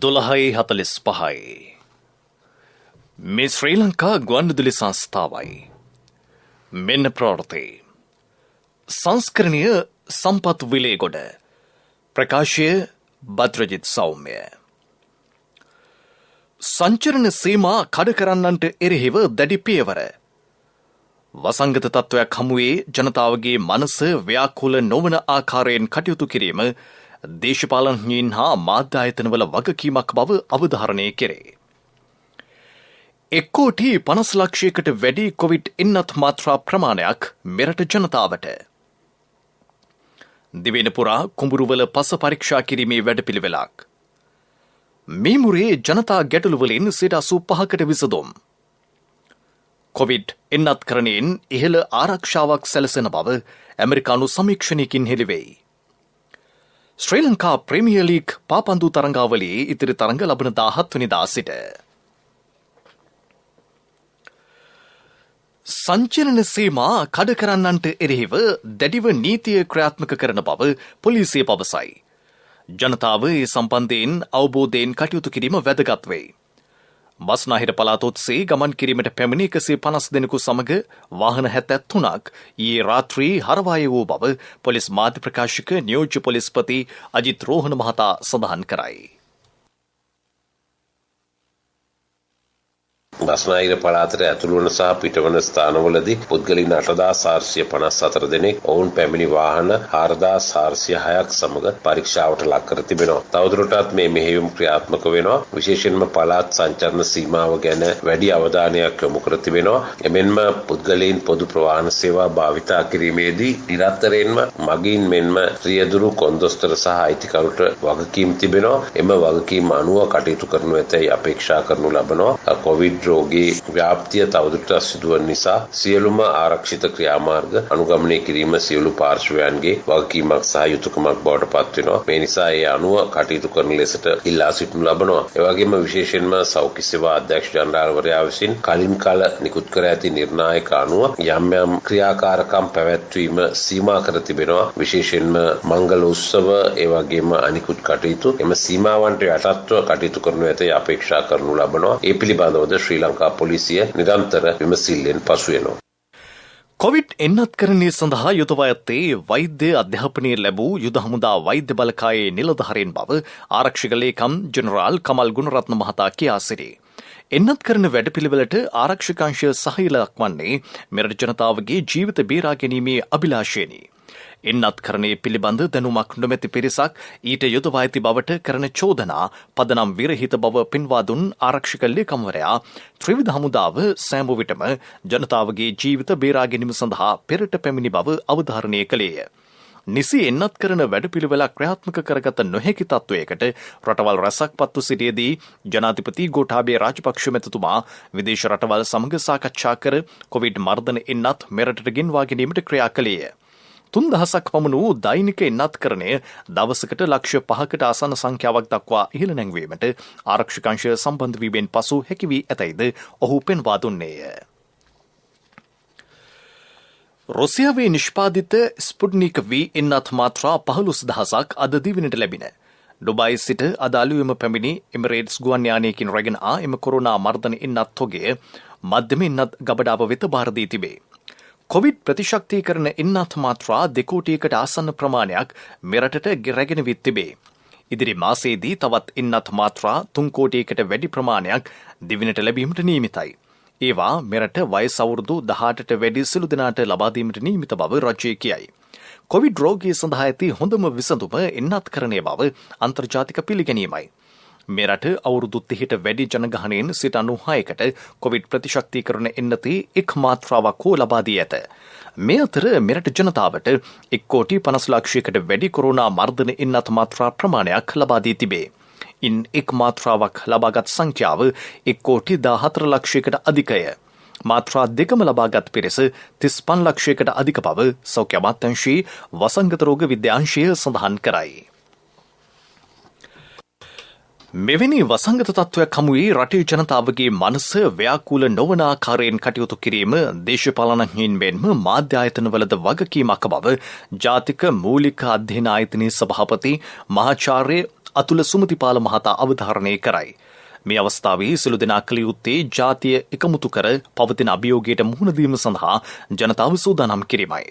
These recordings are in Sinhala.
12:45 මේ ශ්‍රී ලංකා ගුවන්විදුලි සංස්ථාවයි. මෙන්න ප්‍රවෘත්ති. සංස්කරණීය සම්පත් විලේගොඩ. ප්‍රකාශය බද්‍රජිත් සෞම්‍ය. සංචරණ සීමා කඩ කරන්නන්ට එරෙහිව දැඩි පියවර. වසංගත තත්ත්වයක් හමුවේ ජනතාවගේ මනස ව්‍යාකූල නොවන ආකාරයෙන් කටයුතු කිරීම දේශපාලනඥයින් හා මාධ්‍ය ආයතනවල වගකීමක් බව අවධාරණය කෙරේ. 1,50,00,000කට වැඩි කොවිඩ් එන්නත් මාත්‍රා ප්‍රමාණයක් මෙරට ජනතාවට. දිවෙන පුරා කුඹුරුවල පස පරීක්ෂා කිරීමේ වැඩපිළිවෙලක්. මීමුරේ ජනතා ගැටලුවලින් 85% විසඳුම්. කොවිඩ් එන්නත්කරණයෙන් ඉහළ ආරක්ෂාවක් සැලසෙන බව ඇමරිකානු සමීක්ෂණයකින් හෙළිවෙයි. ශ්‍රී ලංකා ප්‍රීමියර් ලීග් පාපන්දු තරඟාවලියේ ඉතිරි තරඟ ලබන 17 වෙනිදා සිට සංචලන සීමා කඩ කරන්නන්ට එරෙහිව දැඩිව නීතිය ක්‍රියාත්මක කරන බව පොලිසිය පවසයි. ජනතාව ඒ සම්බන්ධයෙන් අවබෝධයෙන් කටයුතු කිරීම වැදගත් වෙයි. බස්නාහිර පළාත ඔස්සේ ගමන් කිරීමට පැමිණි 150 දෙනෙකු සමග වාහන 73ක් ඊයේ රාත්‍රී හරවාය වූ බව පොලිස් මාධ්‍ය ප්‍රකාශක නියෝජ්‍ය පොලිස්පති අජිත් රෝහණ මහතා සඳහන් කරයි. බස්නාහිර පළාතට ඇතුළු වන සහ පිටවන ස්ථානවලදී පුද්ගලයන් 8,454 දෙනෙක් ඔවුන් පැමිණි වාහන 4,406ක් සමග පරීක්ෂාවට ලක් කර තිබෙනවා. තවදුරටත් මේ මෙහෙයුම් ක්‍රියාත්මක වෙනවා. විශේෂයෙන්ම පළාත් සංචරණ සීමාව ගැන වැඩි අවධානයක් යොමු කර තිබෙනවා. එමෙන්ම පුද්ගලයන් පොදු ප්‍රවාහන සේවා භාවිතා කිරීමේදී නිරන්තරයෙන්ම මගීන් මෙන්ම රියදුරු කොන්දොස්තර සහ අයිතිකරුට වගකීම් තිබෙනවා. එම වගකීම් අනුව කටයුතු කරනු ඇතැයි අපේක්ෂා කරනු ලබනවා. කොවිඩ් රෝගී ව්‍යාප්තිය තවදුරටත් සිදුවන නිසා සියලුම ආරක්ෂිත ක්‍රියාමාර්ග අනුගමනය කිරීම සියලු පාර්ශ්වයන්ගේ වගකීමක් සහ යුතුකමක් බවට පත් වෙනවා. මේ නිසා ඒ අනුව කටයුතු කරන ලෙසට ඉල්ලා සිටිනු ලබනවා. ඒ වගේම විශේෂයෙන්ම සෞඛ්‍ය සේවා අධ්‍යක්ෂ ජනරාල්වරයා විසින් කලින් කල නිකුත් කර ඇති නිර්ණායක අනුව යම් යම් ක්‍රියාකාරකම් පැවැත්වීම සීමා කර තිබෙනවා. විශේෂයෙන්ම මංගල උත්සව ඒ වගේම අනිකුත් කටයුතු එම සීමාවන්ට යටත්ව කටයුතු කරනු ඇතැයි අපේක්ෂා කරනු ලබනවා. ඒ පිළිබඳවද ශ්‍රී ලංකා පොලිසිය නිරන්තර විමසිල්ලෙන් පසු වෙනවා. කොවිඩ් එන්නත්කරණය සඳහා යොදවා ඇත්තේ වෛද්‍ය අධ්‍යාපනය ලැබූ යුද හමුදා වෛද්‍ය බලකායේ නිලධාරීන් බව ආරක්ෂක ලේකම් ජෙනරාල් කමල් ගුණරත්න මහතා කියා සිටී. එන්නත්කරණ වැඩපිළිවෙලට ආරක්ෂක අංශය සහාය දක්වන්නේ මෙරට ජනතාවගේ ජීවිත බේරා ගැනීමේ අභිලාෂයෙනි. එන්නත්කරණයේ පිළිබඳ දැනුමක් නොමැති පිරිසක් ඊට යොදවා ඇති බවට කරන චෝදනා පදනම් විරහිත බව පෙන්වා දුන් ආරක්ෂක ලේකම්වරයා ත්‍රිවිධ හමුදාව සෑම විටම ජනතාවගේ ජීවිත බේරා ගැනීම සඳහා පෙරට පැමිණි බව අවධාරණය කළේය. නිසි එන්නත්කරණ වැඩපිළිවෙලක් ක්‍රියාත්මක කරගත නොහැකි තත්ත්වයකට රටවල් රැසක් පත්ව සිටියේදී ජනාධිපති ගෝඨාභය රාජපක්ෂ මැතිතුමා විදේශ රටවල් සමග සාකච්ඡා කර කොවිඩ් මර්ධන එන්නත් මෙරටට ගෙන්වා ගැනීමට ක්‍රියා කළේය. 3,000ක් පමණ වූ දෛනික එන්නත්කරණය දවසකට ලක්ෂ 5කට ආසන්න සංඛ්‍යාවක් දක්වා ඉහළ නැංවීමට ආරක්ෂක අංශය සම්බන්ධ වීමෙන් පසු හැකි වී ඇතැයිද ඔහු පෙන්වා දුන්නේය. රුසියාවේ නිෂ්පාදිත ස්පුට්නික් V එන්නත් මාත්‍රා 15,000ක් අද දිවයිනට ලැබින. ඩුබායි සිට අදාළුවම පැමිණි එමිරේට්ස් ගුවන් යානයකින් රැගෙන ආ එම කොරෝනා මර්ධන එන්නත් තොගය මධ්‍යම එන්නත් ගබඩාව වෙත බාර දී තිබේ. කොවිඩ් ප්‍රතිශක්තිකරණ එන්නත් මාත්‍රා 2 කෝටියකට ආසන්න ප්‍රමාණයක් මෙරටට රැගෙන විත් තිබේ. ඉදිරි මාසයේදී තවත් එන්නත් මාත්‍රා 3 කෝටියකට වැඩි ප්‍රමාණයක් දිවිනට ලැබීමට නියමිතයි. ඒවා මෙරට වයස අවුරුදු 18ට වැඩි සිළු දෙනාට ලබා දීමට නියමිත බව රජය කියයි. කොවිඩ් රෝගී සඳහා ඇති හොඳම විසඳුම එන්නත්කරණය බව අන්තර්ජාතික පිළිගැනීමයි. මෙරට අවුරුදු 30ට වැඩි ජනගහනයෙන් 96කට කොවිඩ් ප්‍රතිශක්තිකරණ එන්නතේ එක් මාත්‍රාවක් හෝ ලබා දී ඇත. මේ අතර මෙරට ජනතාවට 1,50,00,000කට වැඩි කොරෝනා මර්ධන එන්නත් මාත්‍රා ප්‍රමාණයක් ලබා දී තිබේ. ඉන් එක් මාත්‍රාවක් ලබාගත් සංඛ්‍යාව 1,14,00,000කට අධිකය. මාත්‍රා දෙකම ලබාගත් පිරිස 35,00,000කට අධික බව සෞඛ්‍ය අමාත්‍යාංශයේ වසංගත රෝග විද්‍යාංශය සඳහන් කරයි. මෙවැනි වසංගත තත්ත්වයක් හමුවේ රටේ ජනතාවගේ මනස ව්‍යාකූල නොවන ආකාරයෙන් කටයුතු කිරීම දේශපාලනඥයින් මෙන්ම මාධ්‍ය ආයතනවලද වගකීමක් බව ජාතික මූලික අධ්‍යයන ආයතනයේ සභාපති මහාචාර්ය අතුල සුමතිපාල මහතා අවධාරණය කරයි. මේ අවස්ථාවේ සිළු දෙනා කළ යුත්තේ ජාතිය එකමුතු කර පවතින අභියෝගයට මුහුණ දීම සඳහා ජනතාව සූදානම් කිරීමයි.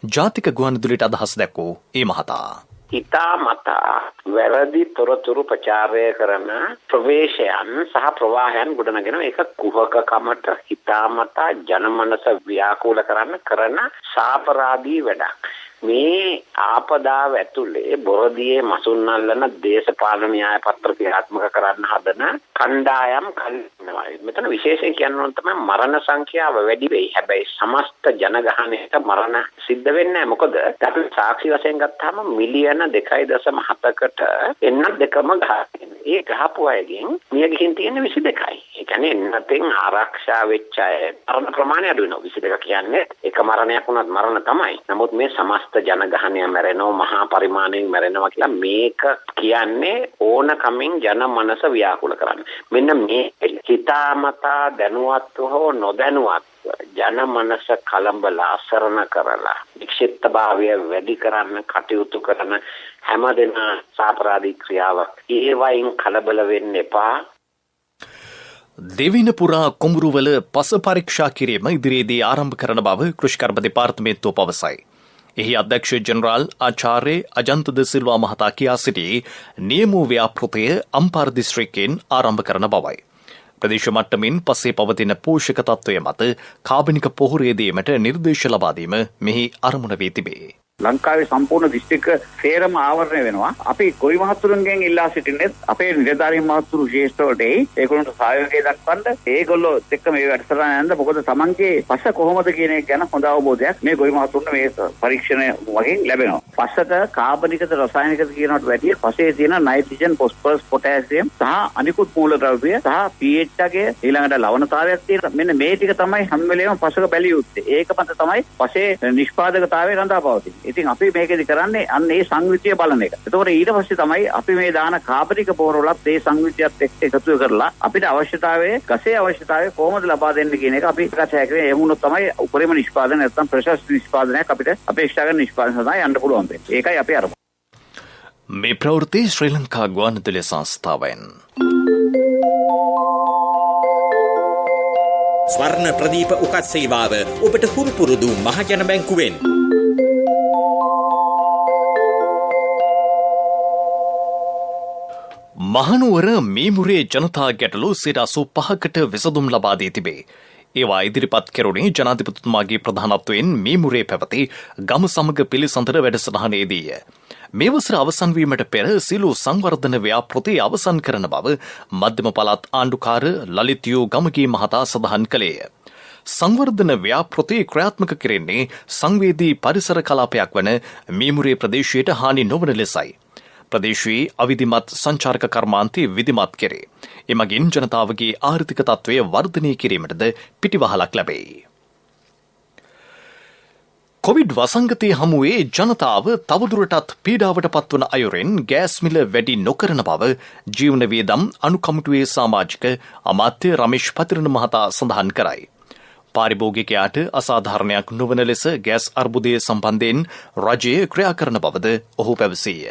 ජාතික ගුවන්විදුලියට අදහස් දැක්වූ ඒ මහතා හිතාමතා වැරදි තොරතුරු ප්‍රචාරය කරන ප්‍රවේශයන් සහ ප්‍රවාහයන් ගොඩනගෙන ඒක කුහකකමට හිතාමතා ජනමනස ව්‍යාකූල කරන සාපරාධී වැඩක්. මේ ආපදාව ඇතුලේ බොරදියේ මසුන්නල්ලන දේශපාලන න්‍යාය පත්‍ර ක්‍රියාත්මක කරන්න හදන කණ්ඩායම් කල්නවා. මෙතන විශේෂයෙන් කියන්න තමයි මරණ සංඛ්‍යාව වැඩි වෙයි. හැබැයි සමස්ත ජනගහනයට මරණ සිද්ධ වෙන්නේ නැහැ. මොකද අපි සාක්ෂි වශයෙන් ගත්තාම මිලියන 2.7කට එන්නත් දෙකම ගහගෙන. ඒ ගහපු අයගෙන් මිය ගිහින් තියෙන 22යි. ඒ කියන්නේ එන්නතෙන් ආරක්ෂා වෙච්ච අය මරණ ප්‍රමාණය අඩු වෙනවා. 22 කියන්නේ එක මරණයක් වුණත් මරණ තමයි. නමුත් මේ සමස්ත ජනගහනය මැරෙනවා මහා පරිමාණයෙන් මැරෙනවා කියලා මේක කියන්නේ ඕන කමින් ජන මනස ව්‍යාකූල කරන්න. මෙන්න මේ හිතාමතා දැනුවත්ව හෝ නොදැනුවත්ව ජන මනස කලඹලා අසරණ කරලා වික්ෂිප්තභාවය වැඩි කරන්න කටයුතු කරන හැමදෙනා සාපරාධී ක්‍රියාවක්. ඒ වයින් කලබල වෙන්න එපා. දෙවින පුරා කුඹුරුවල පස පරීක්ෂා කිරීම ඉදිරියේදී ආරම්භ කරන බව කෘෂිකර්ම දෙපාර්තමේන්තුව පවසයි. එහි අධ්‍යක්ෂ ජනරාල් ආචාර්ය අජන්ත ද සිල්වා මහතා කියා සිටි නියමෝ ව්‍යාපෘතය අම්පාර දිස්ත්‍රික්කයෙන් ආරම්භ කරන බවයි. ප්‍රදේශ මට්ටමින් පස්සේ පවතින පෝෂක තත්ත්වය මත කාබනික පොහොරේ දීමට නිර්දේශ ලබා දීම මෙහි අරමුණ වී තිබේ. ලංකාවේ සම්පූර්ණ දිස්ත්‍රික්ක සේරම ආවරණය වෙනවා. අපි ගොවි මහතුරුන්ගෙන් ඉල්ලා සිටින්නේ අපේ නිලධාරීන් මහතුරු ශේෂ්ඨවලට ඒගොල්ලන්ට සහයෝගය දක්වන්න. ඒගොල්ලෝ එක්ක මේ වැඩසටහන යන්න මොකද තමන්ගේ පස කොහොමද කියන එක ගැන හොඳ අවබෝධයක් මේ ගොවි මහතුරුන්ට මේ පරීක්ෂණය වගේ ලැබෙනවා. පසක කාබනිකද රසායනිකද කියනකට වැඩිය පසේ තියෙන නයිට්‍රජන්, ෆොස්ෆරස්, පොටෑසියම් සහ අනිකුත් මූලද්‍රව්‍ය සහ pH එකේ ඊළඟට ලවණතාවයක් තියෙනවා. මෙන්න මේ ටික තමයි හැම වෙලේම පසක බැලිය යුත්තේ. ඒක මත තමයි පසේ නිෂ්පාදකතාවය රඳා පවතින්නේ. ඉතින් අපි මේකෙදි කරන්නේ අන්න ඒ සංවිධිය බලන එක. ඒතකොට ඊට පස්සේ තමයි අපි මේ දාන කාබනික පොහොරවලත් ඒ සංවිධියත් එක්ක එකතු කරලා අපිට අවශ්‍යතාවයේ ගසේ අවශ්‍යතාවය කොහොමද ලබා දෙන්නේ කියන එක අපි කතා කරේ. එහෙම වුණොත් තමයි උපරිම නිෂ්පාදනය නැත්නම් ප්‍රශස්ත නිෂ්පාදනයක් අපිට අපේක්ෂා කරන නිෂ්පාදනය සඳහා යන්න පුළුවන් වෙන්නේ. ඒකයි අපි අරමුණ. මේ ප්‍රවෘත්ති ශ්‍රී ලංකා ගුවන්විදුලි සංස්ථාවෙන් ස්වර්ණ ප්‍රදීප උකත් සේවාව ඔබට හුරු පුරුදු මහජන බැංකුවෙන්. මහනුවර මීමුරේ ජනතා ගැටලු 85කට විසඳුම් ලබා දී තිබේ. ඒවා ඉදිරිපත් කෙරුණේ ජනාධිපතිතුමාගේ ප්‍රධානත්වයෙන් මීමුරේ පැවති ගම සමග පිළිසඳර වැඩසටහනේදීය. මේ වසර අවසන් වීමට පෙර සිළු සංවර්ධන ව්‍යාපෘති අවසන් කරන බව මධ්‍යම පළාත් ආණ්ඩුකාර ලලිත් යූ ගමගේ මහතා සඳහන් කළේය. සංවර්ධන ව්‍යාපෘති ක්‍රියාත්මක කෙරෙන්නේ සංවේදී පරිසර කලාපයක් වන මීමුරේ ප්‍රදේශයට හානි නොවන ලෙසයි. ප්‍රදේශයේ අවිධිමත් සංචාරක කර්මාන්තය විධිමත් කෙරේ. එමගින් ජනතාවගේ ආර්ථික තත්ත්වය වර්ධනය කිරීමටද පිටිවහලක් ලැබේ. කොවිඩ් වසංගතය හමුවේ ජනතාව තවදුරටත් පීඩාවට පත්වන අයුරෙන් ගෑස් මිල වැඩි නොකරන බව ජීවන වියදම් අනුකමිටුවේ සමාජික අමාත්‍ය රමේෂ් පතිරණ මහතා සඳහන් කරයි. පාරිභෝගිකයාට අසාධාරණයක් නොවන ලෙස ගෑස් අර්බුදය සම්බන්ධයෙන් රජය ක්‍රියා කරන බවද ඔහු පැවසීය.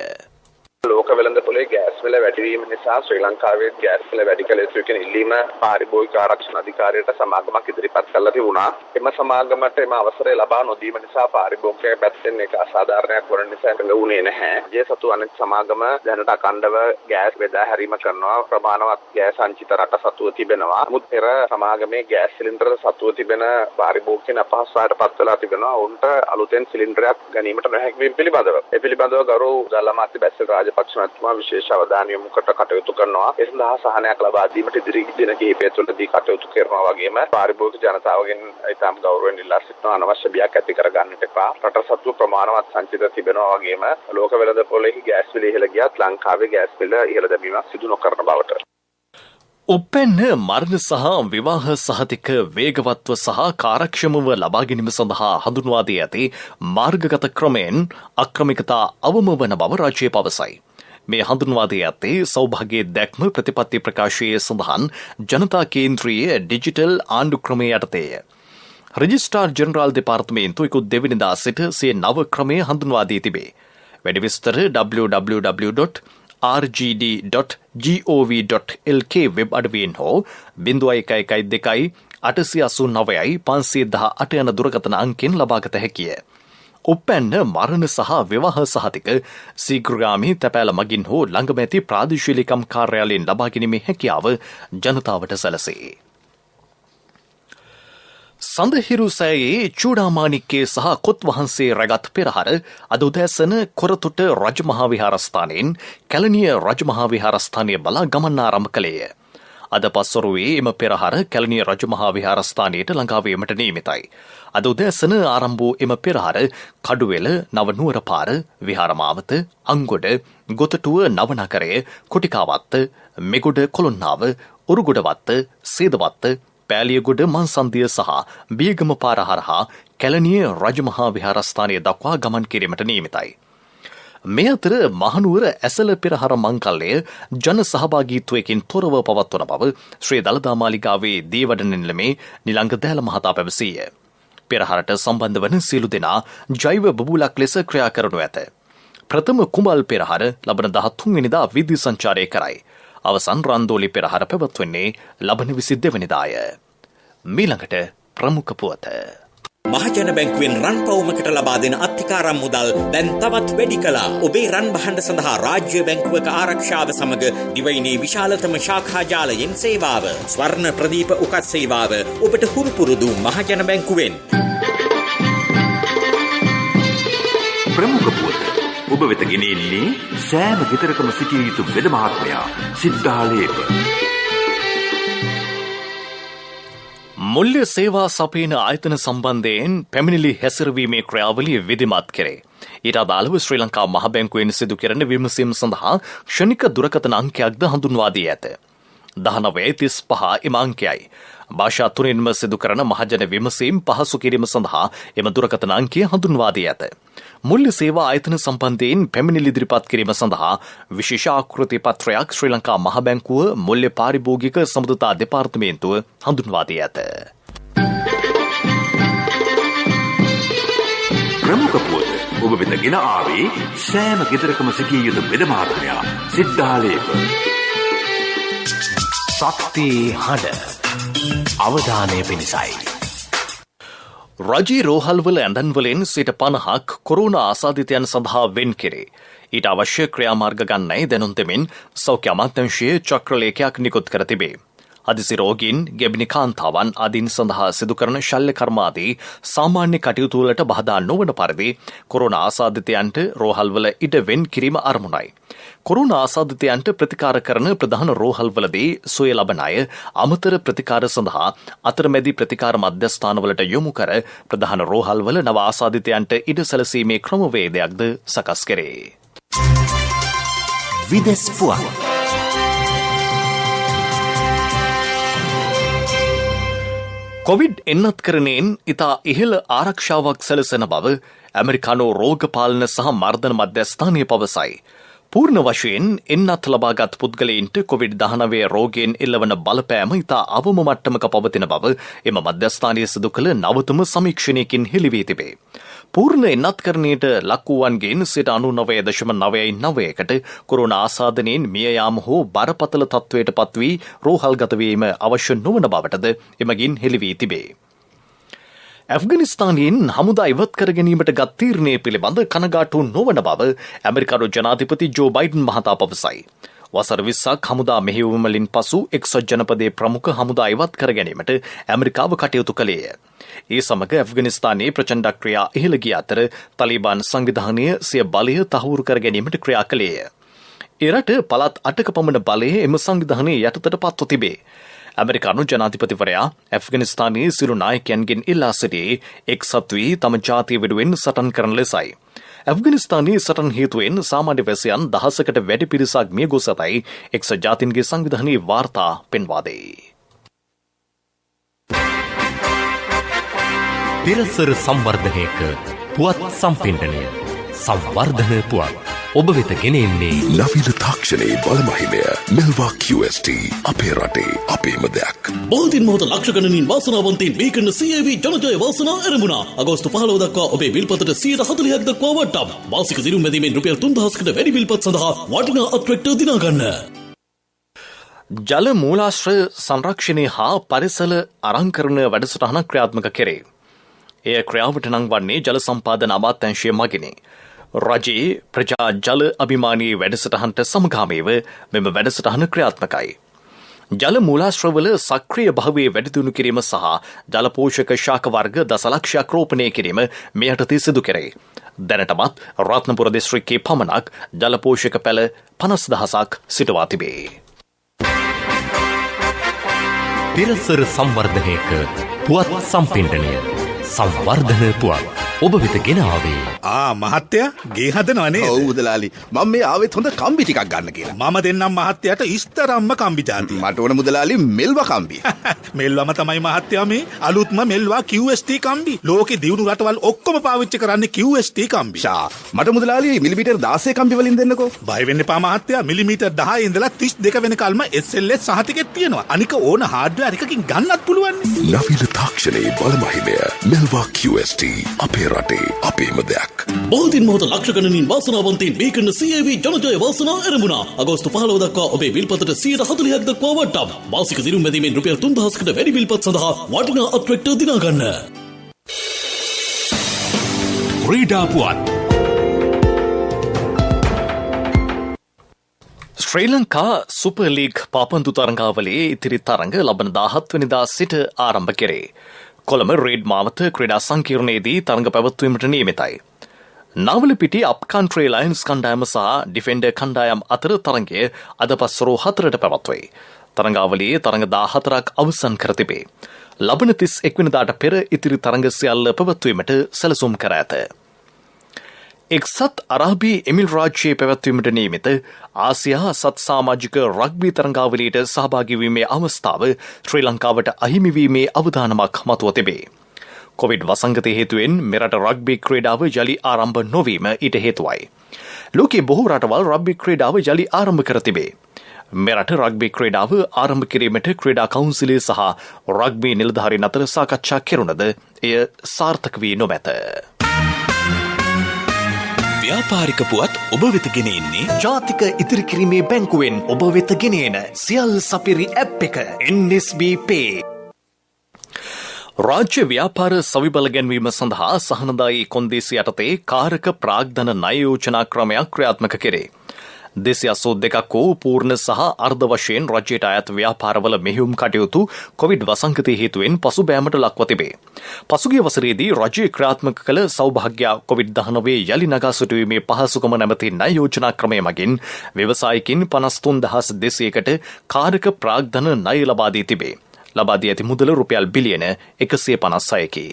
ලෝක වෙළඳ පොලේ ගෑස් මිල වැඩිවීම නිසා ශ්‍රී ලංකාවේ ගෑස් මිල වැඩි කළ යුතු කියන ඉල්ලීම පාරිභෝගික ආරක්ෂණ අධිකාරියට සමාගමක් ඉදිරිපත් කළා තිබුණා. එම සමාගමට එම අවසරය ලබා නොදීම නිසා පාරිභෝගිකයා පැත්තෙන් ඒක අසාධාරණයක් වන නිසා ලැබුණේ නැහැ. ජේ සතු අනෙක් සමාගම දැනට අඛණ්ඩව ගෑස් බෙදා හැරීම කරනවා. ප්‍රමාණවත් ගෑස් සංචිත රට සතුව තිබෙනවා. නමුත් පෙර සමාගමේ ගෑස් සිලින්ඩර සතුව තිබෙන පාරිභෝගිකයන් අපහසුතාවයට පත් වෙලා තිබෙනවා. ඔවුන්ට අලුතෙන් සිලින්ඩරයක් ගැනීමට නොහැකි වීම පිළිබඳව. ඒ පිළිබඳව ගෞරව උදැල්ල අමාත්‍ය බැස්සල් රාජපක්ෂ මහත්මයා විශේෂ අවධානය යොමු කොට කටයුතු කරනවා. ඒ සඳහා සහනයක් ලබා දීමට ඉදිරි දින කිහිපය තුළදී කටයුතු කරනවා වගේම පාරිභෝගික ජනතාවගෙන් ඉතාම ගෞරවයෙන් ඉල්ලා සිටිනවා අනවශ්‍ය බියක් ඇති කර ගන්නට එපා. රට සතුව ප්‍රමාණවත් සංචිත තිබෙනවා වගේම ලෝක වෙළඳ පොලෙහි ගෑස් මිල ඉහළ ගියත් ලංකාවේ ගෑස් මිල ඉහළ දැමීමක් සිදු නොකරන බවට. උපැන්න මරණ සහ විවාහ සහතික වේගවත්ව සහ කාර්යක්ෂමව ලබා ගැනීම සඳහා හඳුන්වා දී ඇති මාර්ගගත ක්‍රමයෙන් අක්‍රමිකතා අවම වන බව රජය පවසයි. මේ හඳුන්වා දී ඇත්තේ සෞභාග්‍යයේ දැක්ම ප්‍රතිපත්ති ප්‍රකාශයේ සඳහන් ජනතා කේන්ද්‍රීය ඩිජිටල් ආණ්ඩු ක්‍රමය යටතේය. රෙජිස්ට්‍රාර් ජෙනරාල් දෙපාර්තමේන්තුව ඉකුත් දෙවැනිදා සිට සිය නව ක්‍රමය හඳුන්වා දී තිබේ. වැඩි විස්තර www.rtm.gov.lk rgd.gov.lk වෙබ් අඩවියෙන් හෝ 0112 889 518 යන දුරකථන අංකෙන් ලබාගත හැකිය. උපැන්න මරණ සහ විවාහ සහතික සීග්‍රගාමී තැපෑල මගින් හෝ ළඟම ඇති ප්‍රාදේශීයකම් කාර්යාලයෙන් ලබා ගැනීමේ හැකියාව ජනතාවට සැලසේ. සඳහිරු සෑයේ චූඩාමානික්කේ සහ කොත් වහන්සේ රැගත් පෙරහර අද උදෑසන කොරතොට රජමහා විහාරස්ථානයෙන් කැලණිය රජමහා විහාරස්ථානය බලා ගමන් ආරම්භ කළේය. අද පස්වරුවේ එම පෙරහර කැලණිය රජමහා විහාරස්ථානයට ළඟාවීමට නියමිතයි. අද උදෑසන ආරම්භ වූ එම පෙරහර කඩුවෙල නවනුවර පාර විහාරමාවත අංගොඩ ගොතටුව නවනගරය කොටිකාවත්ත මෙගොඩ කොළොන්නාව උරුගොඩවත්ත සේදවත්ත පෑලියගොඩ මන්සන්දිය සහ බියගම පාර හරහා කැලණිය රජමහා විහාරස්ථානය දක්වා ගමන් කිරීමට නියමිතයි. මේ අතර මහනුවර ඇසල පෙරහර මංකල්ලය ජන සහභාගීත්වයකින් තොරව පවත්වන බව ශ්‍රී දළදා මාලිගාවේ දේවඩන නිලමේ නිලංග දෑල මහතා පැවසීය. පෙරහරට සම්බන්ධ වන සියලු දෙනා ජෛව බබුලක් ලෙස ක්‍රියා කරනු ඇත. ප්‍රථම කුඹල් පෙරහර ලබන 13 වෙනිදා විධි සංචාරය කරයි. අවසන් රන්දෝලි පෙරහර පැවැත්වෙන්නේ ලබන 22 වෙනිදාය. මීළඟට ප්‍රමුඛ පුවත. මහජන බැංකුවෙන් රන් පවුමකට ලබා දෙන අත්තිකාරම් මුදල් දැන් තවත් වැඩි කළා. ඔබේ රන් බහඬ සඳහා රාජ්‍ය බැංකුවක ආරක්ෂාව සමග දිවයිනේ විශාලතම ශාඛා ජාලයෙන් සේවාව. ස්වර්ණ ප්‍රදීප උකත් සේවාව ඔබට හුරු පුරුදු මහජන බැංකුවෙන්. ප්‍රමුඛ පුවත ඔබ වෙත ගෙනෙන්නේ සෑම ගෙදරකම සිටිය යුතු වෙද මහත්මයා සිද්ධාලේප. මුල්‍ය සේවා සපයන ආයතන සම්බන්ධයෙන් පැමිණිලි හැසිරවීමේ ක්‍රියාවලිය විධිමත් කෙරේ. ඊට අදාළව ශ්‍රී ලංකා මහ බැංකුවෙන් සිදු කෙරෙන විමසීම් සඳහා ක්ෂණික දුරකථන අංකයක්ද හඳුන්වා දී ඇත. 1935 එම අංකයයි. භාෂා තුනෙන්ම සිදු කරන මහජන විමසීම් පහසු කිරීම සඳහා එම දුරකථන අංකය හඳුන්වා දී ඇත. මුල්‍ය සේවා ආයතන සම්බන්ධයෙන් පැමිණිලි ඉදිරිපත් කිරීම සඳහා විශේෂ ආකෘති පත්‍රයක් ශ්‍රී ලංකා මහ බැංකුව මුල්‍ය පාරිභෝගික සමුදතා දෙපාර්තමේන්තුව හඳුන්වා දී ඇත. ප්‍රමුඛ පුවත ඔබ වෙත ගෙන ආවේ සෑම ගෙදරකම සිටිය යුතු වෙද මහත්මයා සිද්ධාලේප. ශක්ති හඬ අවධානය පිණිසයි. රජයේ රෝහල්වල ඇඳන්වලින් 50% කොරෝනා ආසාදිතයන් සඳහා වෙන් කෙරේ. ඊට අවශ්‍ය ක්‍රියාමාර්ග ගන්නයි දැනුම් දෙමින් සෞඛ්‍ය අමාත්‍යාංශයේ චක්‍රලේඛයක් නිකුත් කර තිබේ. හදිසි රෝගීන්, ගැබිණි කාන්තාවන් ආදීන් සඳහා සිදු කරන ශල්‍ය කර්මාදී සාමාන්‍ය කටයුතු වලට බාධා නොවන පරිදි කොරෝනා ආසාදිතයන්ට රෝහල්වල ඉඩ වෙන් කිරීම අරමුණයි. කොරෝනා ආසාදිතයන්ට ප්‍රතිකාර කරන ප්‍රධාන රෝහල්වලදී සුවය ලබන අය අමතර ප්‍රතිකාර සඳහා අතරමැදි ප්‍රතිකාර මධ්‍යස්ථානවලට යොමු කර ප්‍රධාන රෝහල්වල නව ආසාදිතයන්ට ඉඩ සැලසීමේ ක්‍රමවේදයක්ද සකස් කෙරේ. විදෙස් පුවත් කොවිඩ් එන්නත්කරණයෙන් ඉතා ඉහළ ආරක්ෂාවක් සැලසෙන බව ඇමරිකානු රෝගපාලන සහ මර්ධන මධ්‍යස්ථානය පවසයි. පූර්ණ වශයෙන් එන්නත් ලබාගත් පුද්ගලයින්ට කොවිඩ්-19 රෝගයෙන් එල්ලවන බලපෑම ඉතා අවම මට්ටමක පවතින බව එම මධ්‍යස්ථානය සිදු කළ නවතම සමීක්ෂණයකින් හෙළිවී තිබේ. පූර්ණ එන්නත්කරණයට ලක් වූවන්ගෙන් 99.99%කට කොරෝනා ආසාදනයෙන් මිය යාම හෝ බරපතල තත්ත්වයට පත්වී රෝහල්ගත වීම අවශ්‍ය නොවන බවටද එමගින් හෙළිවී තිබේ. ඇෆ්ගනිස්තානයෙන් හමුදා ඉවත් කර ගැනීමට ගත් තීරණය පිළිබඳ කනගාටු නොවන බව ඇමරිකානු ජනාධිපති ජෝ බයිඩන් මහතා පවසයි. වසර 20ක් හමුදා මෙහෙයුම් වලින් පසු එක්සත් ජනපදයේ ප්‍රමුඛ හමුදා ඉවත් කර ගැනීමට ඇමරිකාව කටයුතු කළේය. ඒ සමග ඇෆ්ගනිස්තානයේ ප්‍රචණ්ඩ ක්‍රියා ඉහළ ගිය අතර තලිබාන් සංවිධානය සිය බලය තහවුරු කර ගැනීමට ක්‍රියා කළේය. එරට පළාත් 8ක පමණ බලය එම සංවිධානයේ යටතට පත්ව තිබේ. ඇමරිකානු ජනාධිපතිවරයා ඇෆ්ගනිස්තානයේ සිරු නායකයන්ගෙන් ඉල්ලා සිටියේ එක්සත් වී තම ජාතිය වෙනුවෙන් සටන් කරන ලෙසයි. ඇෆ්ගනිස්තානයේ සටන් හේතුවෙන් සාමාන්‍ය වැසියන් දහසකට වැඩි පිරිසක් මිය ගොස් ඇතැයි එක්සත් ජාතීන්ගේ සංවිධානයේ වාර්තා පෙන්වා දෙයි. පෙරසර සංවර්ධනයක පුවත් සම්පින්ඩනය සංවර්ධන පුවත් ඔබ වෙත ගෙනෙන්නේ නවීන තාක්ෂණයේ බලමහිමය මෙල්වා QST අපේ රටේ අපේම දෙයක්. බෝධින් මොහොත ලක්ෂ ගණනින් වාසනාවන්තයින් මේ කරන CAV ජනජය වාසනා ආරම්භුණා. අගෝස්තු 15 දක්වා ඔබේ විල්පතට 140ක් දක්වා වට්ටම්. මාසික දිනුම් මැදීමෙන් රුපියල් 3000කට වැඩි විල්පත් සඳහා වටිනා අත්‍රැක්ටර් දිනා ගන්න. ජල මූලාශ්‍රය සංරක්ෂණය හා පරිසර අලංකරණ වැඩසටහනක් ක්‍රියාත්මක කෙරේ. එය ක්‍රියාවට නංවන්නේ ජල සම්පාදන අමාත්‍යාංශය මගිනි. රජයේ ප්‍රජා ජල අභිමානී වැඩසටහනට සමගාමීව මෙම වැඩසටහන ක්‍රියාත්මකයි. ජල මූලාශ්‍රවල සක්‍රිය භාවයේ වැඩිදියුණු කිරීම සහ ජල පෝෂක ශාක වර්ග දසලක්ෂයක් රෝපණය කිරීම මේ යටතේ සිදු කෙරේ. දැනටමත් රත්නපුර දිස්ත්‍රික්කයේ පමණක් ජල පෝෂක පැළ 50000ක් සිටවා තිබේ. පෙරසර සංවර්ධනයක පුවත් සම්පින්ඩනය සංවර්ධන පුවත් ඔබ වෙත ගෙන ආවේ මහත්තයා ගේ හදනවනේ. ඔව් මුදලාලි මම මේ ආවෙත් හොඳ කම්බි ටිකක් ගන්න කියලා. මම දෙන්නම් මහත්තයාට ඉස්තරම්ම කම්බි ජාතිය. මට ඕන මුදලාලි මෙල්වා කම්බි. මෙල්වම තමයි මහත්තයා මේ අලුත්ම මෙල්වා QST කම්බි. ලෝකේ දියුණු රටවල් ඔක්කොම පාවිච්චි කරන්නේ QST කම්බි. මට මුදලාලි මිලිමීටර් 16 කම්බි වලින් දෙන්නකෝ. බය වෙන්න එපා මහත්තයා. මිලිමීටර් 10 ඉඳලා 32 වෙනකල්ම SLS සහතිකෙත් තියෙනවා. අනික ඕන හાર્ඩ්වෙයාර් එකකින් ගන්නත් පුළුවන්. නවීන තාක්ෂණයේ බලමහිමය මෙල්වා QST අපේ රටේ අපේම දෙයක්. බෝධින් මොහොත ලක්ෂ ගණනින් වාසනාවන්තයින් මේ කරන CAV ජනජය වාසනා ආරම්භුණා. අගෝස්තු 15 දක්වා ඔබේ විල්පතට 140ක් දක්වා වට්ටම්. මාසික දිනුම් මැදීමෙන් රුපියල් 3000කට වැඩි විල්පත් සඳහා වටිනා අත්‍රැක්ටර් දිනා ගන්න. ක්‍රීඩා පුවත් ශ්‍රී ලංකා සුපර් ලීග් පාපන්දු තරඟාවලියේ ඉතිරි තරඟ ලබන 17 වෙනිදා සිට ආරම්භ කෙරේ. කොළඹ රේඩ් මාවත ක්‍රීඩා සංකීර්ණයේදී තරඟ පැවැත්වීමට නියමිතයි. නාවලපිටි අප් කන්ට්‍රී ලයන්ස් කණ්ඩායම සහ ඩිෆෙන්ඩර් කණ්ඩායම් අතර තරඟය අද පස්වරු 4ට පැවැත්වේ. තරඟාවලියේ තරඟ 14ක් අවසන් කර තිබේ. ලබන 31 වෙනිදාට පෙර ඉතිරි තරඟ සියල්ල පැවැත්වීමට සැලසුම් කර ඇත. එක්සත් අරාබි එමිල් රාජ්‍යයේ පැවැත්වීමට නියමිත ආසියා සත් සමාජික රග්බි තරඟාවලියට සහභාගී වීමේ අවස්ථාව ශ්‍රී ලංකාවට අහිමි වීමේ අවදානමක් මතුව තිබේ. කොවිඩ් වසංගතය හේතුවෙන් මෙරට රග්බි ක්‍රීඩාව යලි ආරම්භ නොවීම ඊට හේතුවයි. ලෝකයේ බොහෝ රටවල් රග්බි ක්‍රීඩාව යලි ආරම්භ කර තිබේ. මෙරට රග්බි ක්‍රීඩාව ආරම්භ කිරීමට ක්‍රීඩා කවුන්සිලය සහ රග්බි නිලධාරීන් අතර සාකච්ඡා කෙරුණද එය සාර්ථක වී නොමැත. ව්‍යාපාරික පුවත් ඔබ වෙත ගෙන එන්නේ ජාතික ඉදිරිකිරීමේ බැංකුවෙන් ඔබ වෙත ගෙනෙන සියල් සපිරි ඇප් එක NSB Pay. රාජ්‍ය ව්‍යාපාර සවිබල ගැන්වීම සඳහා සහනදායී කොන්දේසි යටතේ කාරක ප්‍රාග්ධන ණය යෝජනා ක්‍රමයක් ක්‍රියාත්මක කෙරේ. 282ක් වූ පූර්ණ සහ අර්ධ වශයෙන් රජයට අයත් ව්‍යාපාරවල මෙහෙයුම් කටයුතු කොවිඩ් වසංගතය හේතුවෙන් පසුබෑමට ලක්ව තිබේ. පසුගිය වසරේදී රජය ක්‍රියාත්මක කළ සෞභාග්‍ය කොවිඩ්-19 යලි නගා සිටුවීමේ පහසුකම නැමැති ණය යෝජනා ක්‍රමය මගින් ව්‍යවසායකින් 53200කට කාරක ප්‍රාග්ධන ණය ලබා දී තිබේ. ලබා දී ඇති මුදල රුපියල් බිලියන 156කි.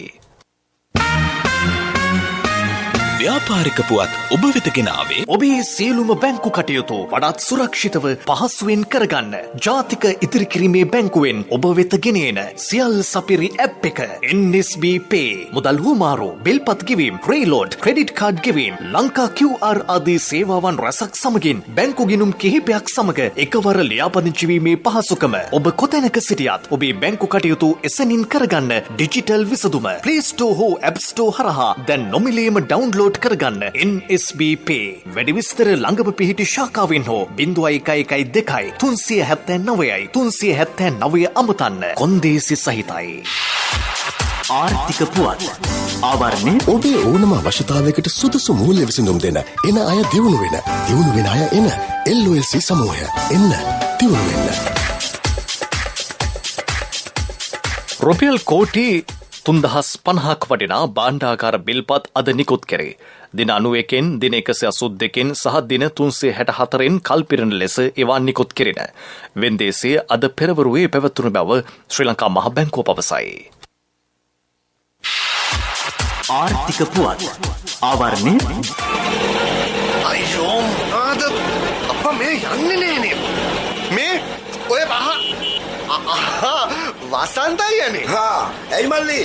ව්‍යාපාරික පුවත් ඔබ වෙත ගෙන ආවේ ඔබේ සියලුම බැංකු කටයුතු වඩාත් සුරක්ෂිතව පහසුවෙන් කරගන්න ජාතික ඉදිරිකිරීමේ බැංකුවෙන් ඔබ වෙත ගෙනෙන සියල් සපිරි ඇප් එක NSB Pay. මුදල් හුමාරු, බිල්පත් ගෙවීම්, ප්‍රීලෝඩ්, ක්‍රෙඩිට් කාඩ් ගෙවීම්, ලංකා QR ආදී සේවාවන් රැසක් සමගින් බැංකු ගිණුම් කිහිපයක් සමග එකවර ලියාපදිංචි වීමේ පහසුකම. ඔබ කොතැනක සිටියත් ඔබේ බැංකු කටයුතු එසැනින් කරගන්න ඩිජිටල් විසඳුම Play Store හෝ App Store හරහා දැන් නොමිලේම ඩවුන්ලෝඩ් කරගන්න NSB Pay. වැඩි විස්තර ළඟම පිහිටි ශාඛාවෙන් හෝ 0112 379යි 379 අමතන්න. කොන්දේසි සහිතයි. ආර්ථික පුවත් ආවරණය ඔබේ ඕනම අවශ්‍යතාවයකට සුදුසු මූල්‍ය විසඳුම් දෙන එන අය දියුණු වෙන අය එන LOLC සමූහය එන්න දියුණු වෙන්න. රුපියල් කෝටි 3050ක් වටිනා භාණ්ඩාගාර බිල්පත් අද නිකුත් කෙරේ. දින 91න් දින 182න් සහ දින 364න් කල්පිරණ ලෙස ඒවා නිකුත් කෙරින. වෙන්දේසිය අද පෙරවරුවේ පැවතුණු බව ශ්‍රී ලංකා මහ බැංකුව පවසයි. ආර්ථික පුවත් ආවරණය අයියෝ ආද අප්පා මේ යන්නේ නෑනේ මේ ඔය වසන්තයි යන්නේ. ඇයි මල්ලි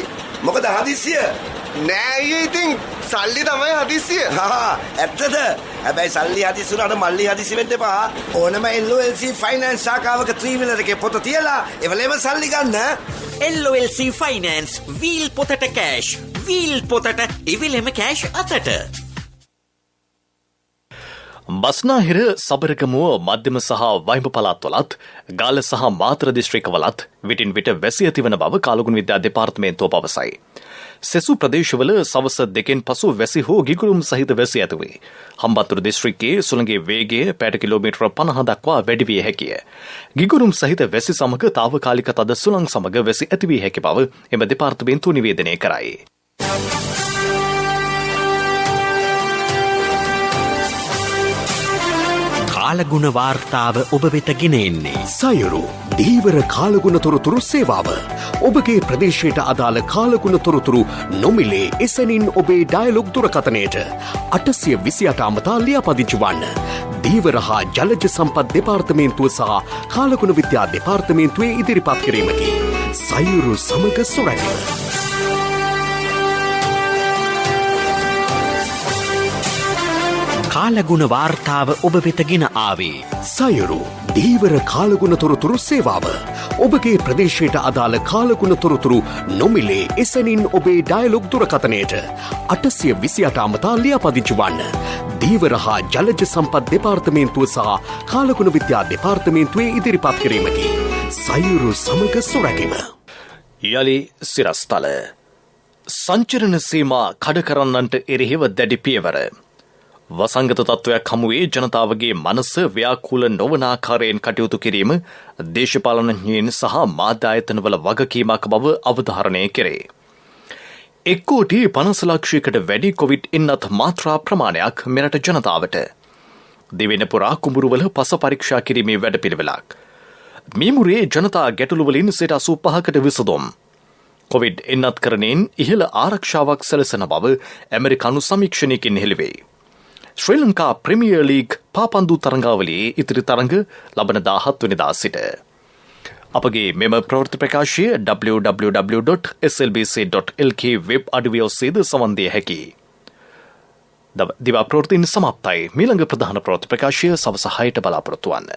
මොකද හදිස්සිය නෑ අයියේ ඉතින් සල්ලි තමයි හදිස්සිය. ඇත්තද? හැබැයි සල්ලි හදිස්සි උනාට මල්ලි හදිස්සි වෙන්න එපා. ඕනම LOLC ෆයිනෑන්ස් ශාඛාවක 3 wheeler එකේ පොත තියලා එවලේම සල්ලි ගන්න. LOLC ෆයිනෑන්ස් වීල් පොතට කෑෂ්. වීල් පොතට ඉවිලෙම කෑෂ් අතට. බස්නාහිර සබරගමුව මධ්‍යම සහ වයිඹ පළාත්වලත් ගාල්ල සහ මාතර දිස්ත්‍රික්කවලත් විටින් විට වැසි ඇතිවන බව කාලගුණ විද්‍යා දෙපාර්තමේන්තුව පවසයි. සෙසු ප්‍රදේශවල සවස 2 පසු වැසි හෝ ගිගුරුම් සහිත වැසි ඇතිවේ. හම්බන්තොට දිස්ත්‍රික්කයේ සුළඟේ වේගය පැයට කිලෝමීටර 50 දක්වා වැඩි විය හැකිය. ගිගුරුම් සහිත වැසි සමග తాවකාලික තද සුළං සමග වැසි ඇති විය හැකි බව එම දෙපාර්තමේන්තුව නිවේදනය කරයි. කාලගුණ වාර්තාව ඔබ වෙත ගෙන එන්නේ සයුරු දීවර කාලගුණ තොරතුරු සේවාව. ඔබගේ ප්‍රදේශයට අදාළ කාලගුණ තොරතුරු නොමිලේ එසැනින් ඔබේ ඩයලොග් දුරකථනයට 828 අමතා ලියාපදිංචි වන්න. දීවර හා ජලජ සම්පත් දෙපාර්තමේන්තුව සහ කාලගුණ විද්‍යා දෙපාර්තමේන්තුවේ ඉදිරිපත් කිරීමකි. සයුරු සමග සොරැකීම. කාලගුණ වාර්තාව ඔබ වෙත ගෙන ආවේ සයුරු දීවර කාලගුණ තොරතුරු සේවාව. ඔබගේ ප්‍රදේශයට අදාළ කාලගුණ තොරතුරු නොමිලේ එසැනින් ඔබේ ඩයලොග් දුරකථනයට 828 අමතා ලියාපදිංචි වන්න. දීවර හා ජලජ සම්පත් දෙපාර්තමේන්තුව සහ කාලගුණ විද්‍යා දෙපාර්තමේන්තුවේ ඉදිරිපත් කිරීමකි. සයුරු සමග සොරැකීම. යලි සිරස්තල සංචරණ සීමා කඩ කරන්නන්ට එරෙහිව දැඩි පියවර. වසංගත තත්ත්වයක් හමුවේ ජනතාවගේ මනස ව්‍යාකූල නොවන ආකාරයෙන් කටයුතු කිරීම දේශපාලනඥයින් සහ මාධ්‍ය ආයතනවල වගකීමක් බව අවධාරණය කෙරේ. 1,50,00,000කට වැඩි කොවිඩ් එන්නත් මාත්‍රා ප්‍රමාණයක් මෙරට ජනතාවට දෙවෙනි පුරා කුඹුරුවල පස පරීක්ෂා කිරීමේ වැඩපිළිවෙලක්. මීමුරේ ජනතා ගැටලුවලින් 85%කට විසඳුම්. කොවිඩ් එන්නත් කරණයෙන් ඉහළ ආරක්ෂාවක් සැලසෙන බව ඇමරිකානු සමීක්ෂණයකින් හෙළිවේ. ශ්‍රී ලංකා ප්‍රීමියර් ලීග් පාපන්දු තරඟාවලියේ ඉතිරි තරඟ ලබන 17 වෙනිදා සිට. අපගේ මෙම ප්‍රවෘත්ති ප්‍රකාශය www.slbc.lk වෙබ් අඩවිය ඔස්සේද සවන් දිය හැකියි. දිවා ප්‍රවෘත්තින් සමාප්තයි. මීළඟ ප්‍රධාන ප්‍රවෘත්ති ප්‍රකාශය සවස 6ට බලාපොරොත්තු වන්න.